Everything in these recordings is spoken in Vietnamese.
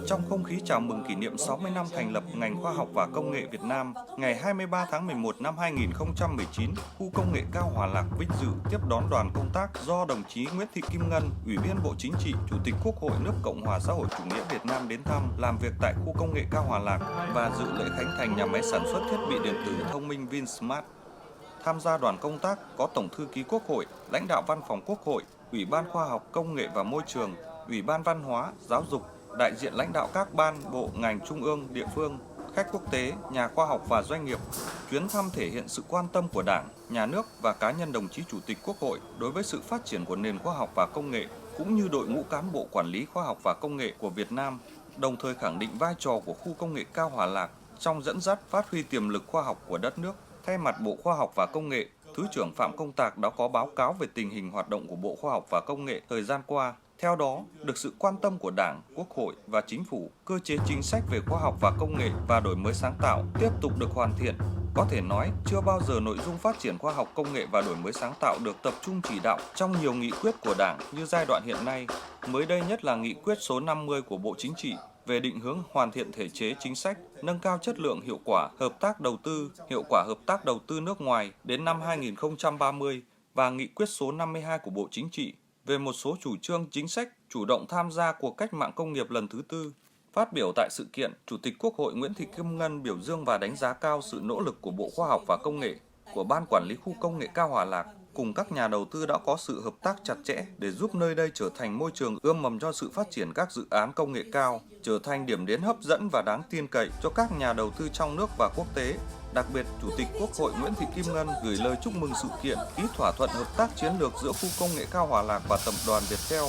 Trong không khí chào mừng kỷ niệm 60 năm thành lập ngành khoa học và công nghệ Việt Nam, ngày 23 tháng 11 năm 2019, khu công nghệ cao Hòa Lạc vinh dự tiếp đón đoàn công tác do đồng chí Nguyễn Thị Kim Ngân, Ủy viên Bộ Chính trị, Chủ tịch Quốc hội nước Cộng hòa xã hội chủ nghĩa Việt Nam đến thăm, làm việc tại khu công nghệ cao Hòa Lạc và dự lễ khánh thành nhà máy sản xuất thiết bị điện tử thông minh Vinsmart. Tham gia đoàn công tác có Tổng thư ký Quốc hội, lãnh đạo Văn phòng Quốc hội, Ủy ban Khoa học, Công nghệ và Môi trường, Ủy ban Văn hóa, Giáo dục, đại diện lãnh đạo các ban, bộ, ngành trung ương, địa phương, khách quốc tế, nhà khoa học và doanh nghiệp. Chuyến thăm thể hiện sự quan tâm của Đảng, Nhà nước và cá nhân đồng chí Chủ tịch Quốc hội đối với sự phát triển của nền khoa học và công nghệ, cũng như đội ngũ cán bộ quản lý khoa học và công nghệ của Việt Nam, đồng thời khẳng định vai trò của khu công nghệ cao Hòa Lạc trong dẫn dắt phát huy tiềm lực khoa học của đất nước. Thay mặt Bộ Khoa học và Công nghệ, Thứ trưởng Phạm Công Tạc đã có báo cáo về tình hình hoạt động của Bộ Khoa học và Công nghệ thời gian qua. Theo đó, được sự quan tâm của Đảng, Quốc hội và Chính phủ, cơ chế chính sách về khoa học và công nghệ và đổi mới sáng tạo tiếp tục được hoàn thiện. Có thể nói, chưa bao giờ nội dung phát triển khoa học công nghệ và đổi mới sáng tạo được tập trung chỉ đạo trong nhiều nghị quyết của Đảng như giai đoạn hiện nay. Mới đây nhất là nghị quyết số 50 của Bộ Chính trị về định hướng hoàn thiện thể chế chính sách, nâng cao chất lượng hiệu quả hợp tác đầu tư nước ngoài đến năm 2030 và nghị quyết số 52 của Bộ Chính trị về một số chủ trương chính sách chủ động tham gia cuộc cách mạng công nghiệp lần thứ tư. Phát biểu tại sự kiện, Chủ tịch Quốc hội Nguyễn Thị Kim Ngân biểu dương và đánh giá cao sự nỗ lực của Bộ Khoa học và Công nghệ, của Ban Quản lý Khu Công nghệ cao Hòa Lạc, cùng các nhà đầu tư đã có sự hợp tác chặt chẽ để giúp nơi đây trở thành môi trường ươm mầm cho sự phát triển các dự án công nghệ cao, trở thành điểm đến hấp dẫn và đáng tin cậy cho các nhà đầu tư trong nước và quốc tế. Đặc biệt, Chủ tịch Quốc hội Nguyễn Thị Kim Ngân gửi lời chúc mừng sự kiện ký thỏa thuận hợp tác chiến lược giữa khu công nghệ cao Hòa Lạc và tập đoàn Viettel.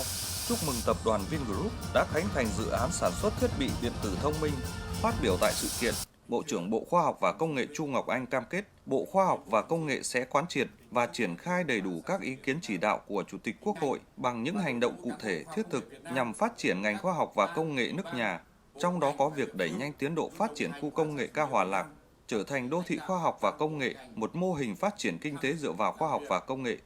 Chúc mừng tập đoàn Vingroup đã khánh thành dự án sản xuất thiết bị điện tử thông minh. Phát biểu tại sự kiện, Bộ trưởng Bộ Khoa học và Công nghệ Chu Ngọc Anh cam kết Bộ Khoa học và Công nghệ sẽ quán triệt và triển khai đầy đủ các ý kiến chỉ đạo của Chủ tịch Quốc hội bằng những hành động cụ thể thiết thực nhằm phát triển ngành khoa học và công nghệ nước nhà, trong đó có việc đẩy nhanh tiến độ phát triển khu công nghệ cao Hòa Lạc, trở thành đô thị khoa học và công nghệ, một mô hình phát triển kinh tế dựa vào khoa học và công nghệ.